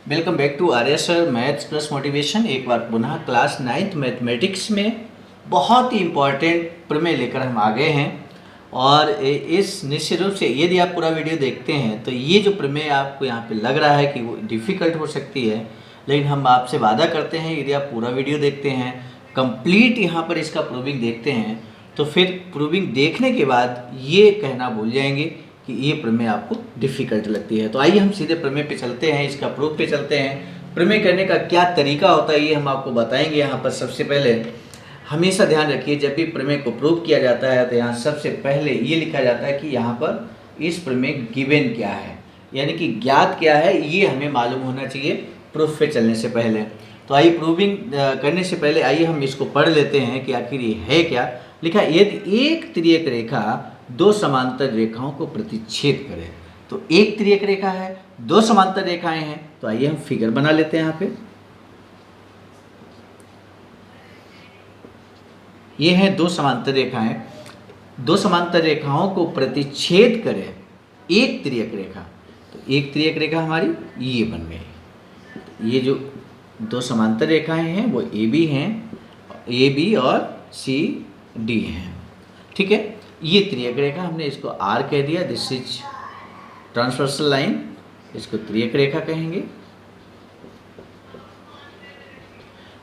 Welcome back to Arya sir maths plus motivation. एक बार पुनः क्लास 9th मैथमेटिक्स में बहुत ही इम्पॉर्टेंट प्रमेय लेकर हम आ गए हैं। और इस निश्चित रूप से यदि आप पूरा वीडियो देखते हैं तो ये जो प्रमेय आपको यहाँ पे लग रहा है कि वो डिफ़िकल्ट हो सकती है, लेकिन हम आपसे वादा करते हैं यदि आप पूरा वीडियो देखते हैं, कंप्लीट यहाँ पर इसका प्रूविंग देखते हैं, तो फिर प्रूविंग देखने के बाद ये कहना भूल जाएंगे कि ये प्रमेय आपको डिफ़िकल्ट लगती है। तो आइए हम सीधे प्रमेय पे चलते हैं, इसका प्रूफ पे चलते हैं। प्रमेय करने का क्या तरीका होता है ये हम आपको बताएंगे। यहाँ पर सबसे पहले हमेशा ध्यान रखिए, जब भी प्रमेय को प्रूव किया जाता है तो यहाँ सबसे पहले ये लिखा जाता है कि यहाँ पर इस प्रमेय गिवन क्या है, यानी कि ज्ञात क्या है, ये हमें मालूम होना चाहिए प्रूफ पे चलने से पहले। तो आइए प्रूविंग करने से पहले आइए हम इसको पढ़ लेते हैं कि आखिर ये है क्या। लिखा, यदि एक तिर्यक रेखा दो समांतर रेखाओं को प्रतिच्छेद करे, तो एक तिर्यक रेखा है, दो समांतर रेखाएं हैं। तो आइए हम फिगर बना लेते हैं। यहाँ पे ये हैं दो समांतर रेखाएं, दो समांतर रेखाओं को प्रतिच्छेद करे एक तिर्यक रेखा। तो एक तिर्यक रेखा हमारी ये बन गई। ये जो दो समांतर रेखाएं हैं वो ए बी हैं, ए बी और सी डी हैं, ठीक है। ये तिर्यक रेखा हमने इसको आर कह दिया, दिस इज ट्रांसवर्सल लाइन, इसको तिर्यक रेखा कहेंगे।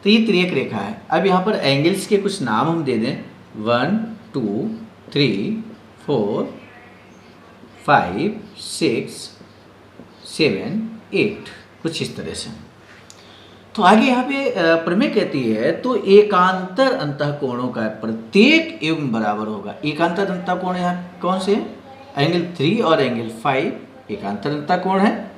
तो ये तिर्यक रेखा है। अब यहाँ पर एंगल्स के कुछ नाम हम दे दें, 1 2 3 4 5 6 7 8, कुछ इस तरह से। तो आगे यहाँ पे प्रमेय कहती है तो एकांतर अंतःकोणों का प्रत्येक युग्म बराबर होगा। एकांतर अंतःकोण यहाँ कौन से हैं? एंगल 3 और एंगल 5 एकांतर अंतःकोण है,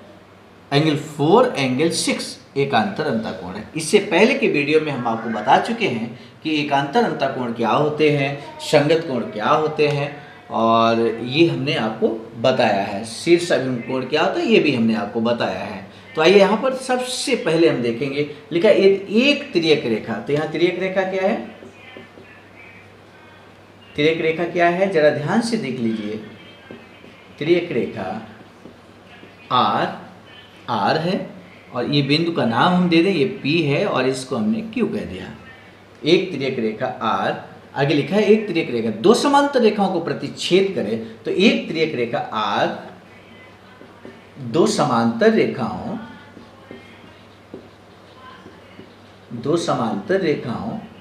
एंगल 4 एंगल 6 एकांतर अंतःकोण है। इससे पहले के वीडियो में हम आपको बता चुके हैं कि एकांतर अंतःकोण क्या होते हैं, संगत कोण क्या होते हैं, और ये हमने आपको बताया है। शीर्ष अभिमुख कोण क्या होता है ये भी हमने आपको बताया है। तो आइए यहाँ पर सबसे पहले हम देखेंगे, लिखा एक तिर्यक रेखा। तो यहाँ तिर्यक रेखा क्या है? तिर्यक रेखा क्या है जरा ध्यान से देख लीजिए। तिर्यक रेखा आर है और ये बिंदु का नाम हम दे दें, ये P है और इसको हमने Q कह दिया। एक तिर्यक रेखा R, आगे लिखा है एक तिर्यक रेखा दो समांतर रेखाओं को प्रतिच्छेद करे। तो एक तिर्यक रेखा R दो समांतर रेखाओं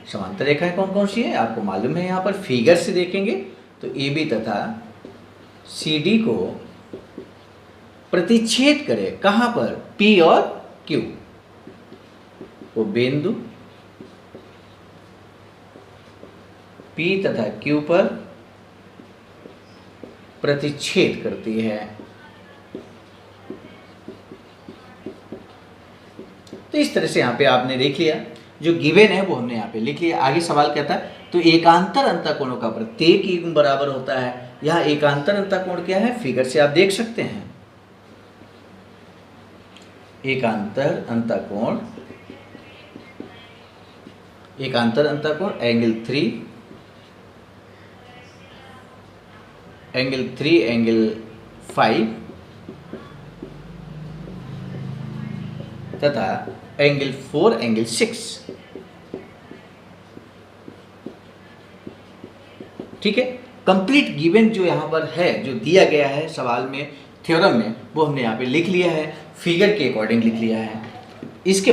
समांतर रेखाएं कौन कौन सी है आपको मालूम है। यहाँ पर फिगर से देखेंगे तो AB तथा CD को प्रतिच्छेद करे, कहाँ पर? P और Q, वो बिंदु P तथा Q पर प्रतिच्छेद करती है। तो इस तरह से यहाँ पे आपने देख लिया, जो गिवन है वो हमने यहाँ पे लिख लिया। आगे सवाल कहता है तो एकांतर अंतःकोणों का प्रत्येक युग्म बराबर होता है। यहाँ एकांतर अंतःकोण क्या है फिगर से आप देख सकते हैं। एकांतर अंतःकोण एंगल 3 एंगल 5 तथा एंगल 4 एंगल 6, ठीक है। कंप्लीट गिवन जो यहाँ पर है, जो दिया गया है सवाल में, थ्योरम में, वो हमने यहाँ पे लिख लिया है, फिगर के अकॉर्डिंग लिख लिया है। इसके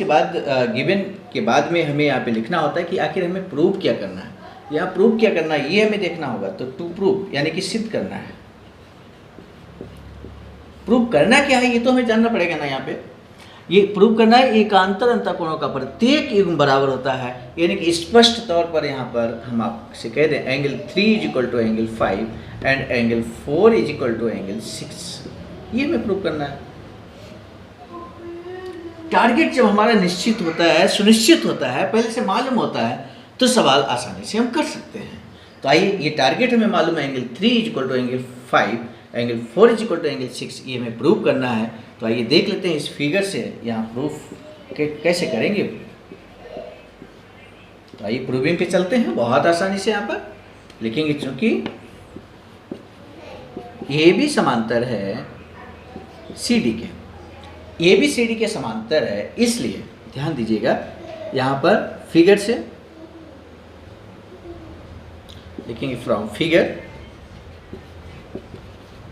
बाद गिवन के बाद में हमें यहाँ पे लिखना होता है कि आखिर हमें प्रूव क्या करना है। यहाँ प्रूव क्या करना है ये हमें देखना होगा। तो टू प्रूव यानी कि सिद्ध करना है। प्रूव करना क्या है ये तो हमें जानना पड़ेगा ना। यहाँ पे ये प्रूव करना है एकांतर अंतःकोणों का प्रत्येक युग्म बराबर होता है, यानी कि स्पष्ट तौर पर यहाँ पर हम आपसे कह दें angle 3 is equal to angle 5 and angle 4 is equal to angle 6, ये हमें प्रूव करना है। टारगेट जब हमारा निश्चित होता है, सुनिश्चित होता है, पहले से मालूम होता है, तो सवाल आसानी से हम कर सकते हैं। तो आइए, ये टारगेट हमें मालूम है, angle 3 is equal to angle 5 angle 4 is equal to angle 6, ये हमें प्रूव करना है। तो आइए देख लेते हैं इस फिगर से यहाँ प्रूफ कैसे करेंगे। तो आइए प्रूविंग पे चलते हैं। बहुत आसानी से यहाँ पर लिखेंगे, चूंकि ये भी समांतर है सी डी के, ABCD के समांतर है, इसलिए ध्यान दीजिएगा यहाँ पर फिगर से लिखेंगे फ्रॉम फिगर।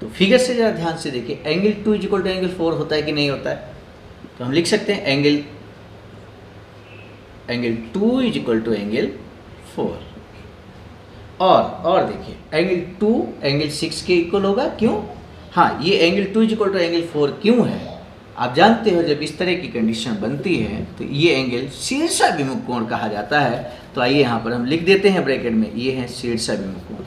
तो फिगर से जरा ध्यान से देखिए, एंगल 2 इक्वल टू एंगल 4 होता है कि नहीं होता है? तो हम लिख सकते हैं एंगल 2 इक्वल टू एंगल 4। और देखिए एंगल 2 एंगल 6 के इक्वल होगा, क्यों? हाँ, ये एंगल 2 इक्वल टू एंगल 4 क्यों है? आप जानते हो जब इस तरह की कंडीशन बनती है तो ये एंगल शीर्षाभिमुख कोण कहा जाता है। तो आइए यहाँ पर हम लिख देते हैं ब्रैकेट में, ये है शीर्षाभिमुख कोण।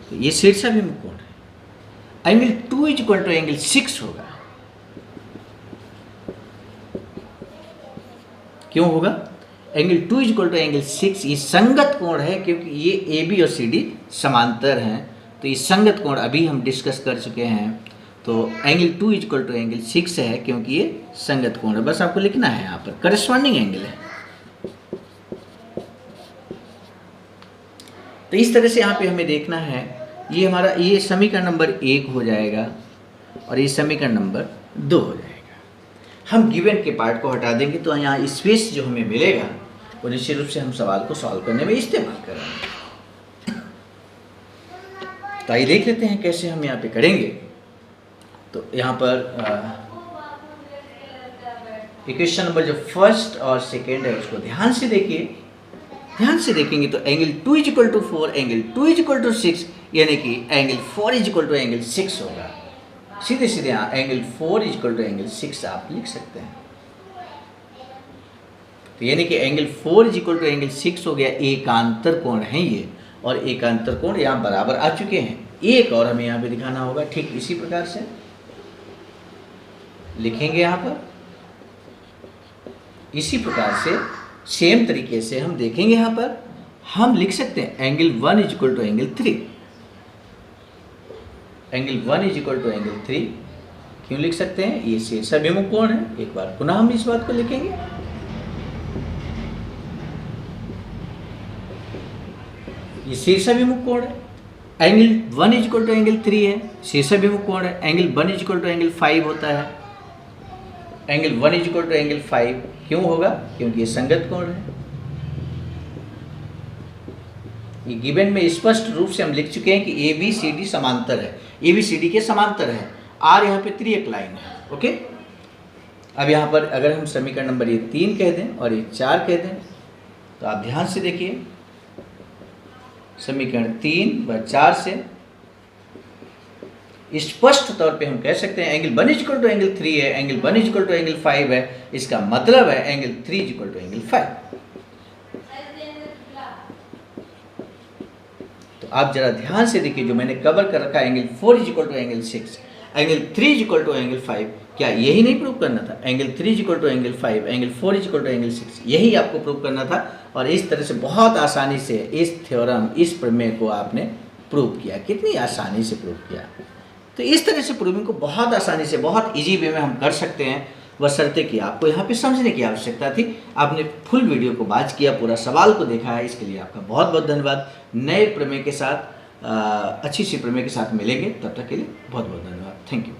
तो ये शीर्षाभिमुख कोण है। एंगल 2 इक्वल टू एंगल 6 होगा, क्यों होगा? एंगल 2 इक्वल टू एंगल 6 ये संगत कोण है, क्योंकि ये AB और CD समांतर हैं। तो ये संगत कोण अभी हम डिस्कस कर चुके हैं। तो एंगल 2 इक्वल टू एंगल 6 है, क्योंकि ये संगत कोण है। बस आपको लिखना है यहाँ पर करस्पॉन्डिंग एंगल है। तो इस तरह से यहाँ पे हमें देखना है, ये हमारा ये समीकरण नंबर 1 हो जाएगा और ये समीकरण नंबर 2 हो जाएगा। हम गिवन के पार्ट को हटा देंगे तो यहाँ स्पेस जो हमें मिलेगा वो निश्चित रूप से हम सवाल को सॉल्व करने में इस्तेमाल करेंगे। तो आइए देख लेते हैं कैसे हम यहाँ पे करेंगे। तो यहाँ पर इक्वेशन नंबर जो फर्स्ट और सेकेंड है उसको ध्यान से देखिए। ध्यान से देखेंगे तो angle 2 equal to 4 angle 2 equal to 6 यानी कि एंगल 4 इक्वल टू एंगल 6 होगा। सीधे सीधे यहाँ एंगल 4 इक्वल टू एंगल 6 आप लिख सकते हैं। तो यानी कि एंगल 4 इक्वल टू एंगल 6 हो गया। एकांतर कोण है ये, और एकांतर कोण यहाँ बराबर आ चुके हैं। एक और हमें यहाँ पे दिखाना होगा, ठीक इसी प्रकार से लिखेंगे यहाँ पर। इसी प्रकार से सेम तरीके से हम देखेंगे यहाँ पर, हम लिख सकते हैं angle 1 equal to angle 3। Angle 1 equal to angle 3 क्यों लिख सकते हैं? ये शीर्षाभिमुख कोण है। एक बार पुनः हम इस बात को लिखेंगे। ये शीर्षाभिमुख कोण है। एंगल 1 इक्वल टू एंगल 3 है, शीर्षाभिमुख कोण है। एंगल 1 इक्वल टू एंगल 5 होता है। एंगल 1 इक्वल टू एंगल 5 क्यों होगा? क्योंकि ये संगत कोण है। ये गिवन में स्पष्ट रूप से हम लिख चुके हैं कि ABCD समांतर है, ABCD के समांतर है। R यहाँ पे त्रियक लाइन है। ओके, अब यहाँ पर अगर हम समीकरण नंबर ये 3 कह दें और ये 4 कह दें तो आप ध्यान से देखिए, समीकरण 3 व 4 से स्पष्ट तौर पे हम कह सकते हैं एंगल 1 इक्वल टू एंगल 3 है, एंगल 1 इक्वल टू एंगल 5 है। इसका मतलब है एंगल 3 इक्वल टू एंगल 5। तो आप जरा ध्यान से देखिए, जो मैंने कवर कर रखा है angle 4 equal to angle 6, angle 3 equal to angle 5, क्या यही नहीं प्रूव करना था? Angle 3 equal to angle 5, angle 4 equal to angle 6, यही आपको प्रूव करना था। और इस तरह से बहुत आसानी से इस थ्योरम, इस प्रमेय को आपने प्रूव किया। कितनी आसानी से प्रूव किया। तो इस तरह से प्रूविंग को बहुत आसानी से, बहुत इजी वे में हम कर सकते हैं, बशर्ते कि आपको यहाँ पे समझने की आवश्यकता थी। आपने फुल वीडियो को वॉच किया, पूरा सवाल को देखा है, इसके लिए आपका बहुत बहुत धन्यवाद। नए प्रमेय के साथ, अच्छी सी प्रमेय के साथ मिलेंगे, तब तक के लिए बहुत बहुत धन्यवाद। Thank you.